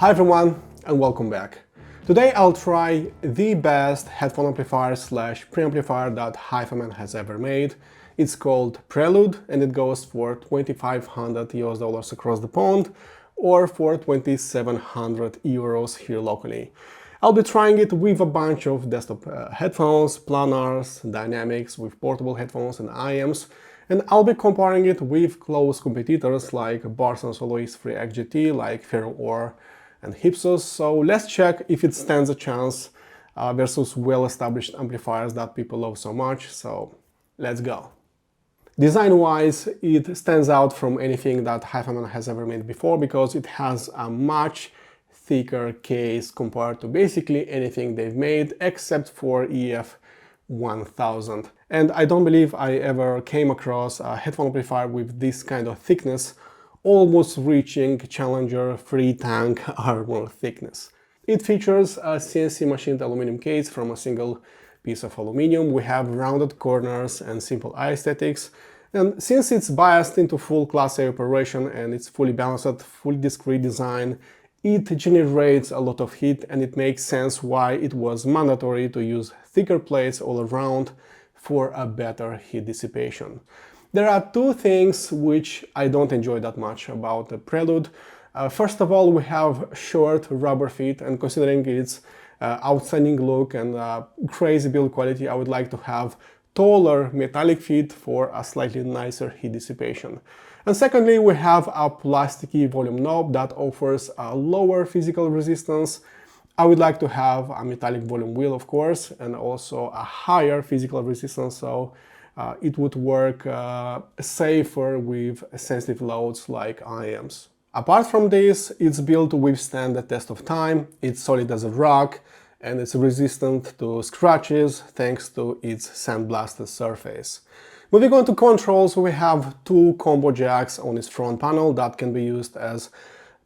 Hi everyone and welcome back. Today I'll try the best headphone amplifier slash preamplifier that HiFiMan has ever made. It's called Prelude and it goes for $2,500 across the pond or for 2,700 euros here locally. I'll be trying it with a bunch of desktop headphones, planars, dynamics, with portable headphones and IEMs, and I'll be comparing it with close competitors like Burson Soloist 3X GT, like Ferrum OOR and Hipsos. So let's check if it stands a chance versus well-established amplifiers that people love so much. So let's go. Design-wise, it stands out from anything that HiFiMan has ever made before because it has a much thicker case compared to basically anything they've made except for EF 1000. And I don't believe I ever came across a headphone amplifier with this kind of thickness, almost reaching Challenger 3 tank armor thickness. It features a CNC machined aluminum case from a single piece of aluminum. We have rounded corners and simple eye aesthetics. And since it's biased into full Class A operation and it's fully balanced, fully discrete design, it generates a lot of heat, and it makes sense why it was mandatory to use thicker plates all around for a better heat dissipation. There are two things which I don't enjoy that much about the Prelude. First of all, we have short rubber feet, and considering its outstanding look and crazy build quality, I would like to have taller metallic feet for a slightly nicer heat dissipation. And secondly, we have a plasticky volume knob that offers a lower physical resistance. I would like to have a metallic volume wheel, of course, and also a higher physical resistance, so it would work safer with sensitive loads like IEMs. Apart from this, it's built to withstand the test of time, it's solid as a rock, and it's resistant to scratches thanks to its sandblasted surface. Moving on to controls, we have two combo jacks on its front panel that can be used as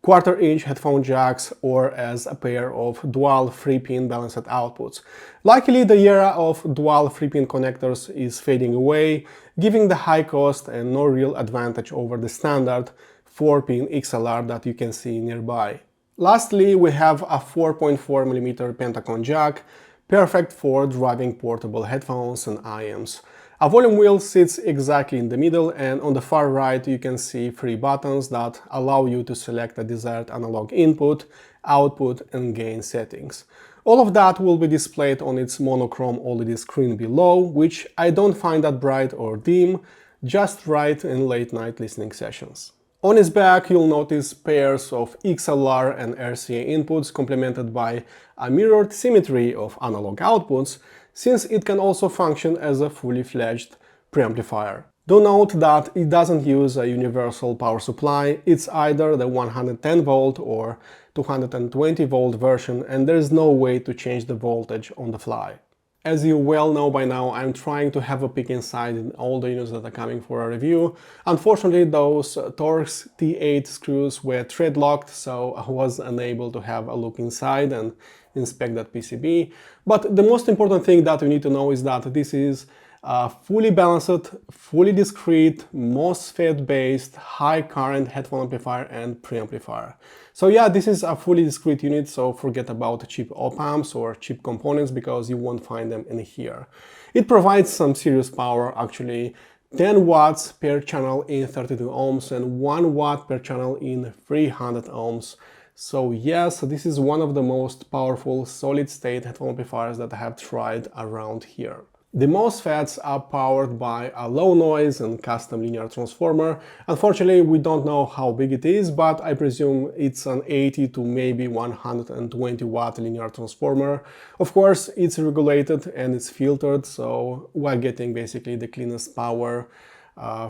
quarter-inch headphone jacks or as a pair of dual 3-pin balanced outputs. Luckily, the era of dual 3-pin connectors is fading away, giving the high cost and no real advantage over the standard 4-pin XLR that you can see nearby. Lastly, we have a 4.4mm Pentacon jack, perfect for driving portable headphones and IEMs. A volume wheel sits exactly in the middle, and on the far right you can see three buttons that allow you to select a desired analog input, output and gain settings. All of that will be displayed on its monochrome OLED screen below, which I don't find that bright or dim, just right in late night listening sessions. On its back you'll notice pairs of XLR and RCA inputs complemented by a mirrored symmetry of analog outputs, since it can also function as a fully fledged preamplifier. Do note that it doesn't use a universal power supply, it's either the 110 volt or 220 volt version, and there's no way to change the voltage on the fly. As you well know by now, I'm trying to have a peek inside in all the units that are coming for a review. Unfortunately, those Torx T8 screws were thread locked, so I was unable to have a look inside and inspect that PCB. But the most important thing that you need to know is that this is a fully balanced, fully discrete, MOSFET-based, high current headphone amplifier and preamplifier. So yeah, this is a fully discrete unit, so forget about cheap op-amps or cheap components because you won't find them in here. It provides some serious power, actually 10 watts per channel in 32 ohms and 1 watt per channel in 300 ohms. So yes, this is one of the most powerful solid-state headphone amplifiers that I have tried around here. The MOSFETs are powered by a low noise and custom linear transformer. Unfortunately, we don't know how big it is, but I presume it's an 80 to maybe 120 watt linear transformer. Of course, it's regulated and it's filtered, so we're getting basically the cleanest power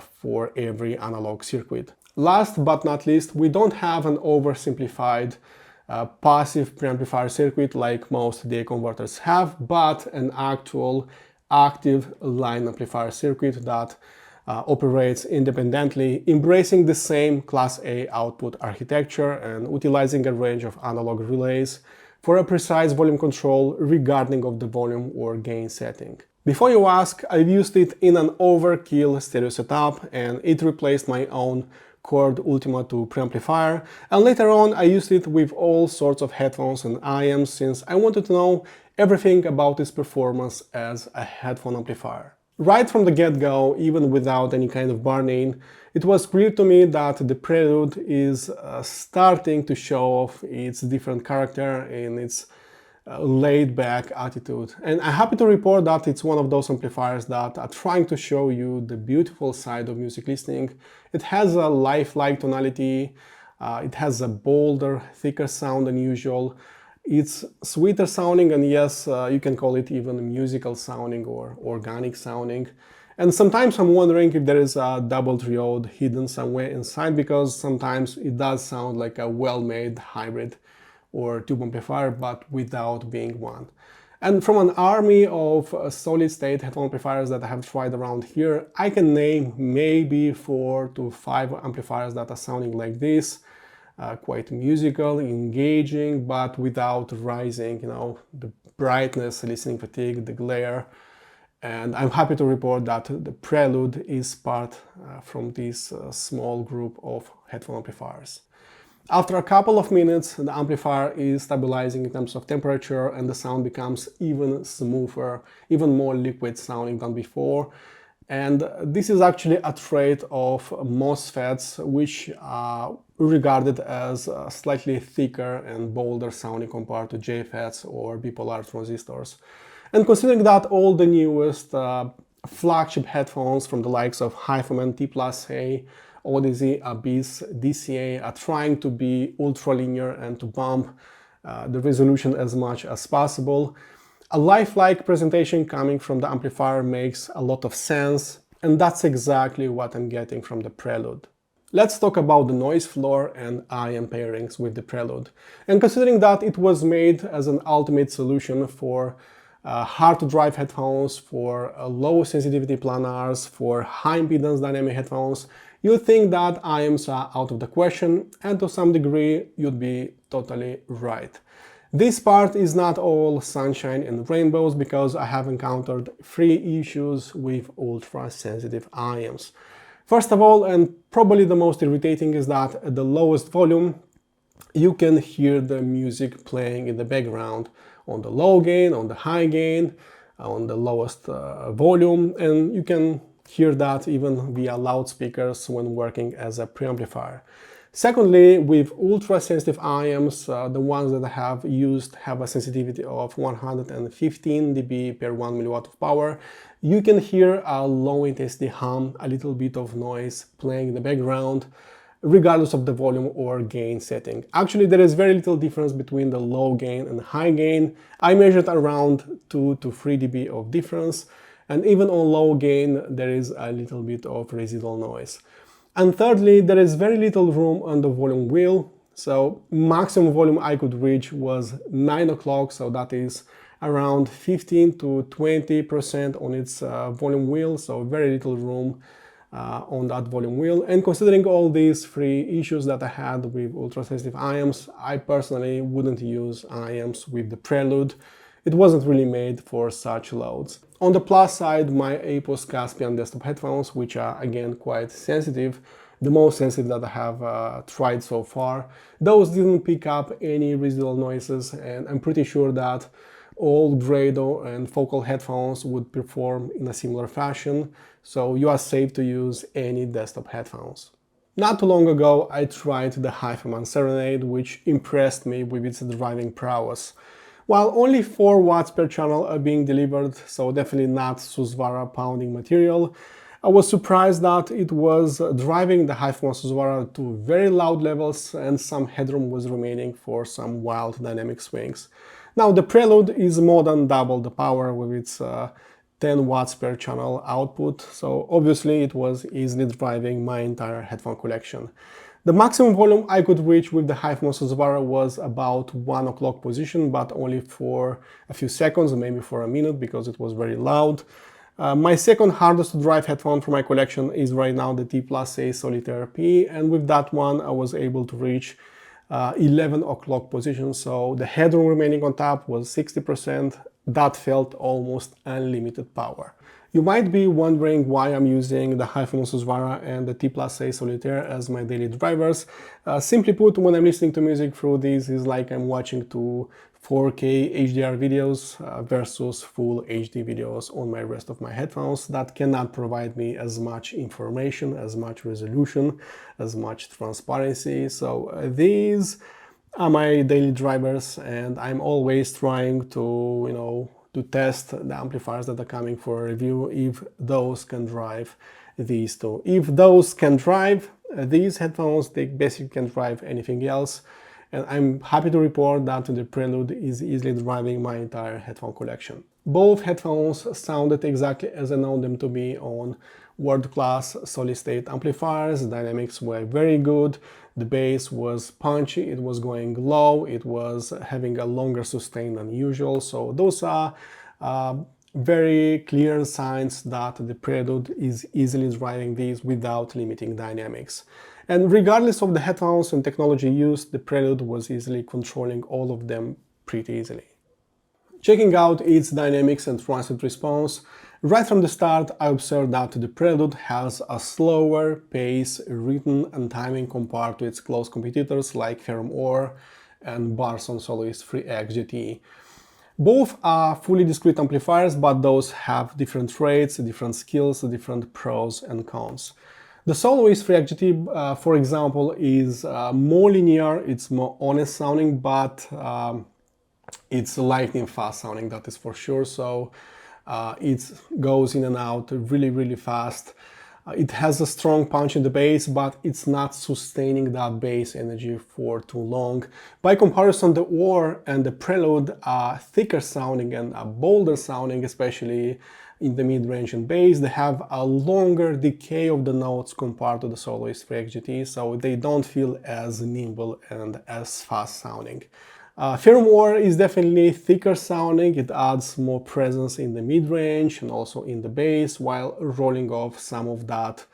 for every analog circuit. Last but not least, we don't have an oversimplified passive preamplifier circuit like most DA converters have, but an actual active line amplifier circuit that operates independently, embracing the same Class A output architecture and utilizing a range of analog relays for a precise volume control regarding of the volume or gain setting. Before you ask, I've used it in an overkill stereo setup and it replaced my own Cord Ultima to preamplifier, and later on I used it with all sorts of headphones and IAMs since I wanted to know everything about its performance as a headphone amplifier. Right from the get-go, even without any kind of burn-in, it was clear to me that the Prelude is starting to show off its different character and its laid-back attitude. And I'm happy to report that it's one of those amplifiers that are trying to show you the beautiful side of music listening. It has a lifelike tonality, it has a bolder, thicker sound than usual. It's sweeter sounding, and yes, you can call it even musical sounding or organic sounding. And sometimes I'm wondering if there is a double triode hidden somewhere inside, because sometimes it does sound like a well-made hybrid or tube amplifier, but without being one. And from an army of solid-state headphone amplifiers that I have tried around here, I can name maybe 4 to 5 amplifiers that are sounding like this. Quite musical, engaging, but without rising, the brightness, listening fatigue, the glare. And I'm happy to report that the Prelude is part from this small group of headphone amplifiers. After a couple of minutes, the amplifier is stabilizing in terms of temperature and the sound becomes even smoother, even more liquid sounding than before. And this is actually a trait of MOSFETs, which are regarded as slightly thicker and bolder sounding compared to JFETs or bipolar transistors. And considering that all the newest flagship headphones from the likes of HiFiMan T+A, Odyssey, Abyss, DCA are trying to be ultra linear and to bump the resolution as much as possible, a lifelike presentation coming from the amplifier makes a lot of sense, and that's exactly what I'm getting from the Prelude. Let's talk about the noise floor and IM pairings with the Prelude. And considering that it was made as an ultimate solution for hard-to-drive headphones, for low sensitivity planars, for high impedance dynamic headphones, you'd think that IMs are out of the question, and to some degree you'd be totally right. This part is not all sunshine and rainbows, because I have encountered 3 issues with ultra-sensitive IMs. First of all, and probably the most irritating, is that at the lowest volume you can hear the music playing in the background on the low gain, on the high gain, on the lowest volume, and you can hear that even via loudspeakers when working as a preamplifier. Secondly, with ultra-sensitive IMs, the ones that I have used have a sensitivity of 115 dB per 1 milliwatt of power. You can hear a low-intensity hum, a little bit of noise playing in the background, regardless of the volume or gain setting. Actually, there is very little difference between the low gain and high gain. I measured around 2 to 3 dB of difference, and even on low gain there is a little bit of residual noise. And thirdly, there is very little room on the volume wheel, so maximum volume I could reach was 9 o'clock, so that is around 15 to 20% on its volume wheel, so very little room on that volume wheel. And considering all these 3 issues that I had with ultra-sensitive IMs, I personally wouldn't use IMs with the Prelude. It wasn't really made for such loads. On the plus side, my APOS Caspian desktop headphones, which are again quite sensitive, the most sensitive that I have tried so far, those didn't pick up any residual noises, and I'm pretty sure that all Grado and Focal headphones would perform in a similar fashion, so you are safe to use any desktop headphones. Not too long ago I tried the HiFiMan Serenade, which impressed me with its driving prowess. While only 4 watts per channel are being delivered, so definitely not Susvara pounding material, I was surprised that it was driving the HiFiMan Susvara to very loud levels and some headroom was remaining for some wild dynamic swings. Now the Prelude is more than double the power with its 10 watts per channel output, so obviously it was easily driving my entire headphone collection. The maximum volume I could reach with the HiFiMan Susvara was about 1 o'clock position, but only for a few seconds, maybe for a minute, because it was very loud. My second hardest to drive headphone for my collection is right now the T+A Solitaire P, and with that one I was able to reach 11 o'clock position, so the headroom remaining on top was 60%. That felt almost unlimited power. You might be wondering why I'm using the HiFiMan Susvara and the T+A Solitaire as my daily drivers. Simply put, when I'm listening to music through these, it's like I'm watching two 4K HDR videos versus full HD videos on my rest of my headphones that cannot provide me as much information, as much resolution, as much transparency. So these are my daily drivers, and I'm always trying to, to test the amplifiers that are coming for a review if those can drive these two. If those can drive these headphones, they basically can drive anything else. And I'm happy to report that the Prelude is easily driving my entire headphone collection. Both headphones sounded exactly as I know them to be on world-class solid-state amplifiers. The dynamics were very good, the bass was punchy, it was going low, it was having a longer sustain than usual. So those are very clear signs that the Prelude is easily driving these without limiting dynamics. And regardless of the headphones and technology used, the Prelude was easily controlling all of them pretty easily. Checking out its dynamics and transient response, right from the start I observed that the Prelude has a slower pace, rhythm and timing compared to its close competitors like Ferrum OOR and Burson Soloist 3X GT. Both are fully discrete amplifiers, but those have different traits, different skills, different pros and cons. The Soloist 3X GT, for example, is more linear, it's more honest sounding, but it's lightning fast sounding, that is for sure. So it goes in and out really fast. It has a strong punch in the bass, but it's not sustaining that bass energy for too long. By comparison, the OOR and the Prelude are thicker sounding and bolder sounding, especially in the mid-range and bass. They have a longer decay of the notes compared to the Soloist 3X GT, so they don't feel as nimble and as fast sounding. Ferrum OOR is definitely thicker sounding, it adds more presence in the mid-range and also in the bass while rolling off some of that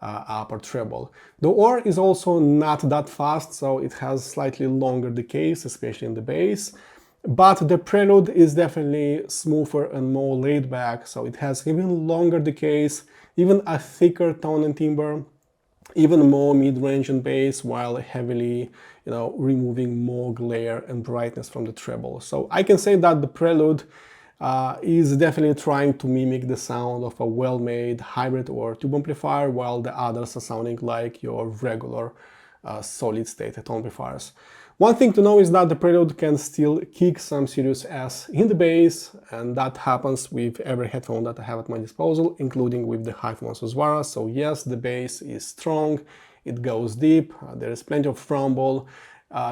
upper treble. The OOR is also not that fast, so it has slightly longer decays, especially in the bass. But the Prelude is definitely smoother and more laid back, so it has even longer decays, even a thicker tone and timbre, even more mid-range and bass, while heavily, removing more glare and brightness from the treble. So I can say that the Prelude is definitely trying to mimic the sound of a well-made hybrid or tube amplifier, while the others are sounding like your regular solid-state amplifiers. One thing to know is that the Prelude can still kick some serious ass in the bass, and that happens with every headphone that I have at my disposal, including with the HiFiMan Susvara. So yes, the bass is strong, it goes deep, there is plenty of rumble,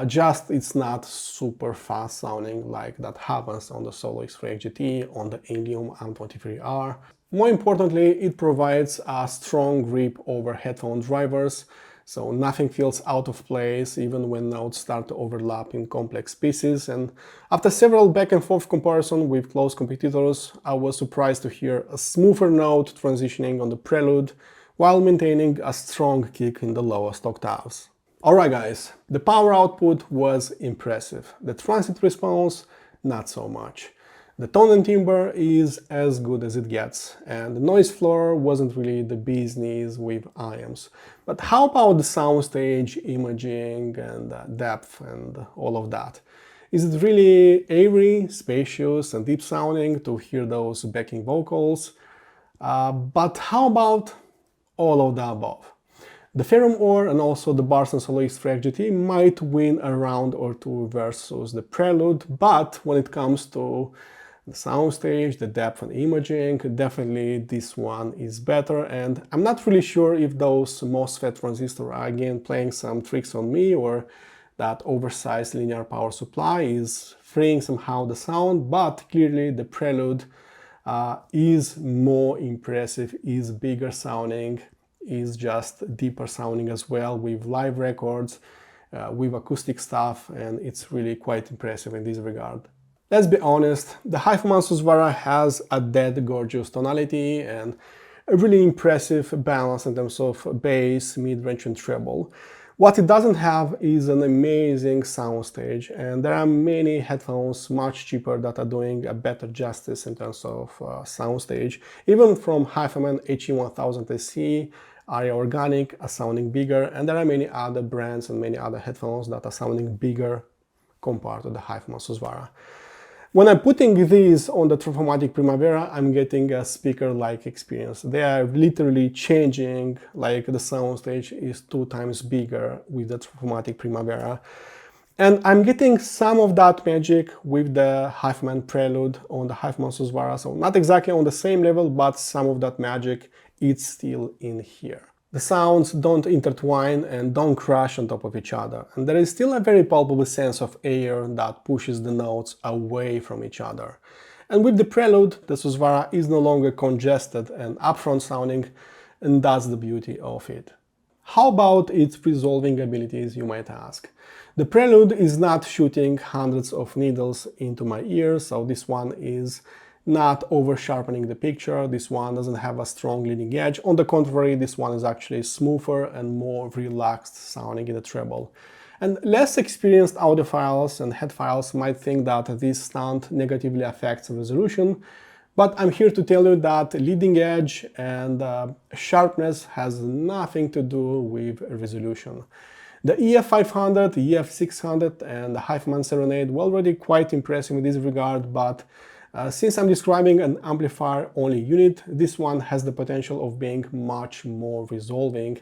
just it's not super fast sounding like that happens on the Soloist 3X GT, on the Ilium M23R. More importantly, it provides a strong grip over headphone drivers, so nothing feels out of place even when notes start to overlap in complex pieces. And after several back and forth comparison with close competitors, I was surprised to hear a smoother note transitioning on the Prelude while maintaining a strong kick in the lowest octaves. Alright guys, the power output was impressive, the transient response not so much. The tone and timbre is as good as it gets, and the noise floor wasn't really the bee's knees with IAMs. But how about the soundstage imaging and depth and all of that? Is it really airy, spacious and deep sounding to hear those backing vocals? But how about all of the above? The Ferrum OOR and also the Burson Soloist 3X GT might win a round or two versus the Prelude, but when it comes to the soundstage, the depth and imaging, definitely this one is better, and I'm not really sure if those MOSFET transistors are again playing some tricks on me, or that oversized linear power supply is freeing somehow the sound, but clearly the Prelude is more impressive, is bigger sounding, is just deeper sounding as well, with live records, with acoustic stuff, and it's really quite impressive in this regard. Let's be honest, the HiFiMan Susvara has a dead gorgeous tonality and a really impressive balance in terms of bass, mid-range and treble, What it doesn't have is an amazing soundstage, and there are many headphones much cheaper that are doing a better justice in terms of soundstage. Even from HiFiMan HE1000 SE, Aria Organic are sounding bigger, and there are many other brands and many other headphones that are sounding bigger compared to the HiFiMan Susvara. When I'm putting these on the Transformatic Primavera, I'm getting a speaker-like experience. They are literally changing, like the soundstage is 2 times bigger with the Transformatic Primavera. And I'm getting some of that magic with the HiFiMan Prelude on the HiFiMan Susvara. So not exactly on the same level, but some of that magic is still in here. The sounds don't intertwine and don't crash on top of each other, and there is still a very palpable sense of air that pushes the notes away from each other. And with the Prelude, the Susvara is no longer congested and upfront sounding, and that's the beauty of it. How about its resolving abilities, you might ask? The Prelude is not shooting hundreds of needles into my ears, so this one is not over sharpening the picture. This one doesn't have a strong leading edge. On the contrary, this one is actually smoother and more relaxed sounding in the treble. And less experienced audiophiles and headphiles might think that this stunt negatively affects resolution, but I'm here to tell you that leading edge and sharpness has nothing to do with resolution. The EF500, EF600 and the HiFiMan Serenade were already quite impressive in this regard, but since I'm describing an amplifier-only unit, this one has the potential of being much more resolving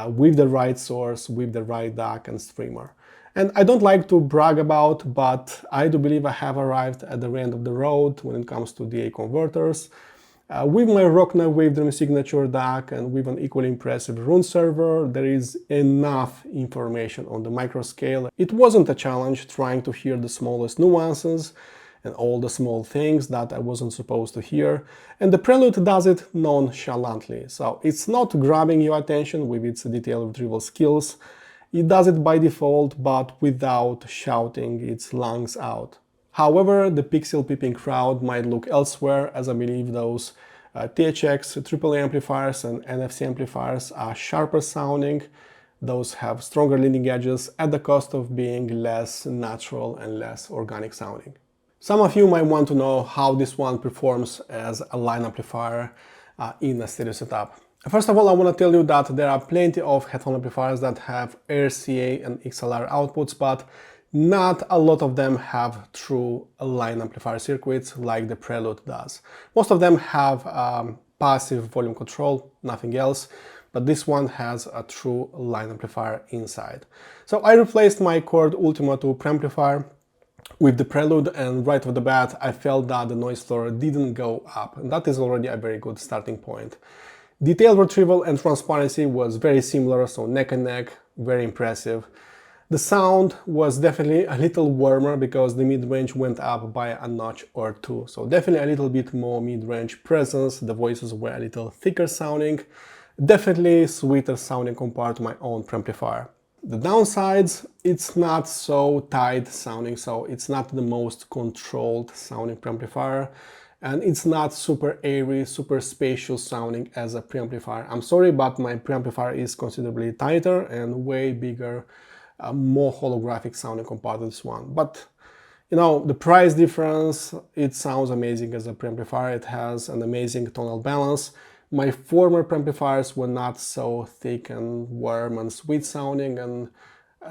with the right source, with the right DAC and streamer. And I don't like to brag about, but I do believe I have arrived at the end of the road when it comes to DA converters. With my Rockner Wavedrum Signature DAC and with an equally impressive Rune server, there is enough information on the micro scale. It wasn't a challenge trying to hear the smallest nuances and all the small things that I wasn't supposed to hear, and the Prelude does it nonchalantly. So it's not grabbing your attention with its detail retrieval skills, it does it by default but without shouting its lungs out. However, the pixel peeping crowd might look elsewhere, as I believe those THX AAA amplifiers and NFC amplifiers are sharper sounding. Those have stronger leading edges at the cost of being less natural and less organic sounding. Some of you might want to know how this one performs as a line amplifier in a stereo setup. First of all, I want to tell you that there are plenty of headphone amplifiers that have RCA and XLR outputs, but not a lot of them have true line amplifier circuits like the Prelude does. Most of them have passive volume control, nothing else, but this one has a true line amplifier inside. So I replaced my Chord Ultima 2 preamplifier with the Prelude, and right off the bat I felt that the noise floor didn't go up, and that is already a very good starting point. Detail retrieval and transparency was very similar, so neck and neck, very impressive. The sound was definitely a little warmer because the mid-range went up by a notch or two, so definitely a little bit more mid-range presence, the voices were a little thicker sounding, definitely sweeter sounding compared to my own preamplifier. The downsides, it's not so tight sounding, so it's not the most controlled sounding preamplifier, and it's not super airy, super spacious sounding as a preamplifier. I'm sorry, but my preamplifier is considerably tighter and way bigger, more holographic sounding compared to this one. But you know, the price difference, it sounds amazing as a preamplifier. It has an amazing tonal balance. My former preamplifiers were not so thick and warm and sweet sounding, and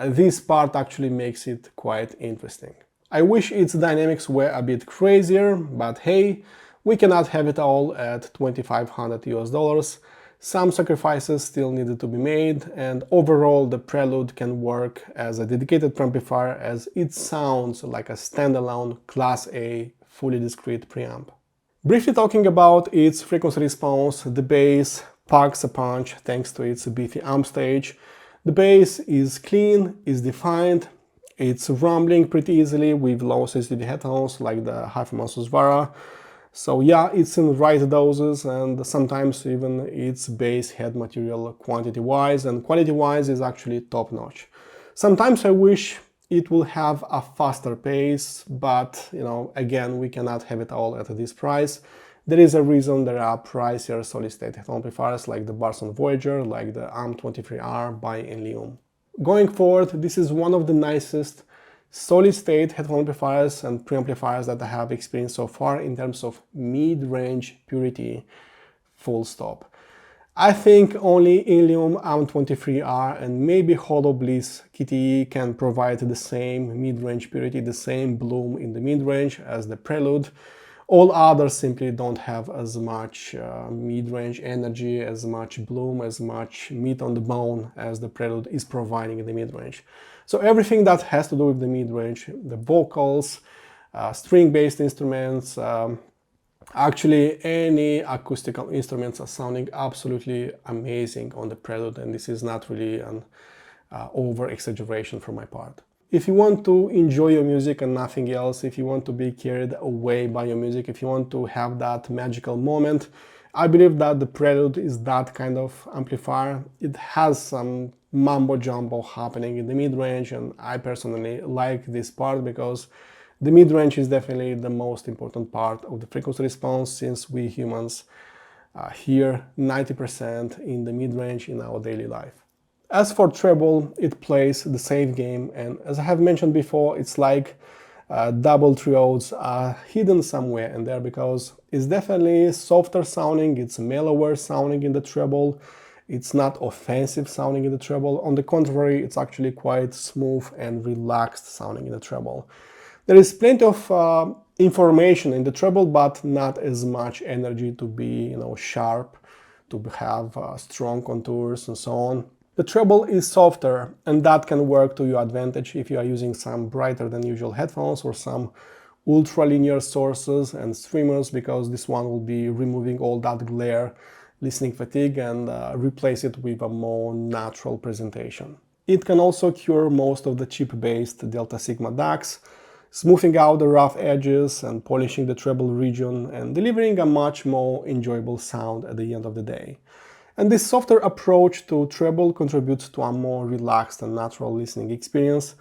this part actually makes it quite interesting. I wish its dynamics were a bit crazier, but hey, we cannot have it all at $2,500 US. Some sacrifices still needed to be made, and overall the Prelude can work as a dedicated preamplifier as it sounds like a standalone Class A, fully discrete preamp. Briefly talking about its frequency response, the bass packs a punch thanks to its beefy amp stage. The bass is clean, is defined, it's rumbling pretty easily with low sensitivity headphones like the HiFiMan Susvara. So yeah, it's in right doses, and sometimes even its bass head material quantity-wise and quality-wise is actually top-notch. Sometimes I wish it will have a faster pace, but you know, again, we cannot have it all at this price. There is a reason there are pricier solid-state amplifiers like the Burson Voyager, like the AMP23R by Enlium. Going forward, this is one of the nicest solid-state headphone amplifiers and preamplifiers that I have experienced so far in terms of mid-range purity, full stop. I think only Ilium AM23R and maybe Hollow Bliss KTE can provide the same mid-range purity, the same bloom in the mid-range as the Prelude. All others simply don't have as much mid-range energy, as much bloom, as much meat on the bone as the Prelude is providing in the mid-range. So everything that has to do with the mid-range, the vocals, string-based instruments, actually any acoustical instruments are sounding absolutely amazing on the Prelude, and this is not really an over-exaggeration from my part. If you want to enjoy your music and nothing else, if you want to be carried away by your music, if you want to have that magical moment, I believe that the Prelude is that kind of amplifier. It has some mumbo-jumbo happening in the mid-range, and I personally like this part because the mid-range is definitely the most important part of the frequency response, since we humans hear 90% in the mid-range in our daily life. As for treble, it plays the same game, and as I have mentioned before, it's like double triodes are hidden somewhere in there because it's definitely softer sounding, it's mellower sounding in the treble, it's not offensive sounding in the treble. On the contrary, it's actually quite smooth and relaxed sounding in the treble. There is plenty of information in the treble, but not as much energy to be, sharp, to have strong contours and so on. The treble is softer, and that can work to your advantage if you are using some brighter than usual headphones or some ultra-linear sources and streamers, because this one will be removing all that glare, listening fatigue, and replace it with a more natural presentation. It can also cure most of the chip-based Delta Sigma DACs, smoothing out the rough edges and polishing the treble region and delivering a much more enjoyable sound at the end of the day. And this softer approach to treble contributes to a more relaxed and natural listening experience,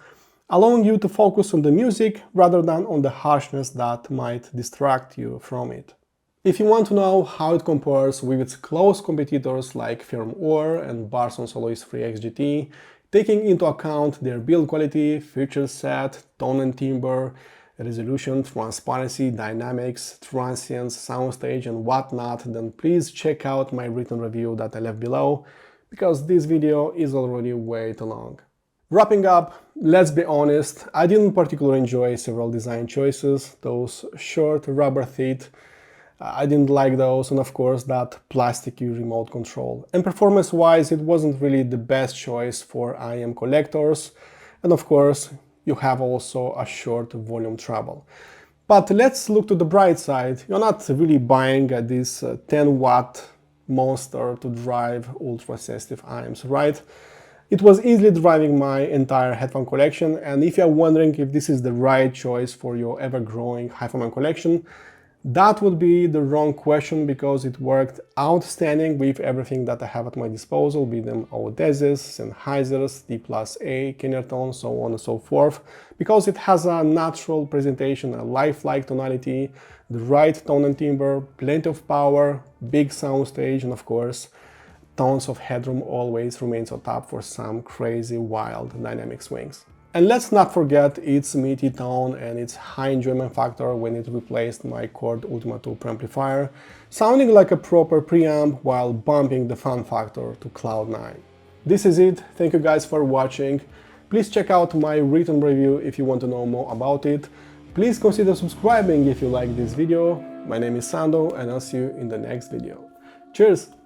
allowing you to focus on the music rather than on the harshness that might distract you from it. If you want to know how it compares with its close competitors like Ferrum OOR and Burson Soloist 3X GT, taking into account their build quality, feature set, tone and timbre, resolution, transparency, dynamics, transients, soundstage and whatnot, then please check out my written review that I left below, because this video is already way too long. Wrapping up, let's be honest, I didn't particularly enjoy several design choices. Those short rubber teeth, I didn't like those, and of course that plasticky remote control. And performance-wise, it wasn't really the best choice for IM collectors, and of course you have also a short volume treble. But let's look to the bright side. You're not really buying this 10-watt monster to drive ultra-sensitive IMs, right? It was easily driving my entire headphone collection, and if you're wondering if this is the right choice for your ever-growing HiFiMan collection, that would be the wrong question, because it worked outstanding with everything that I have at my disposal, be them Odesses, Sennheisers, D+A, Kennerton, so on and so forth, because it has a natural presentation, a lifelike tonality, the right tone and timbre, plenty of power, big soundstage, and of course, tons of headroom always remains on top for some crazy, wild dynamic swings. And let's not forget its meaty tone and its high enjoyment factor when it replaced my Chord Ultima 2 preamplifier, sounding like a proper preamp while bumping the fun factor to cloud 9. This is it. Thank you guys for watching. Please check out my written review if you want to know more about it. Please consider subscribing if you like this video. My name is Sando, and I'll see you in the next video. Cheers!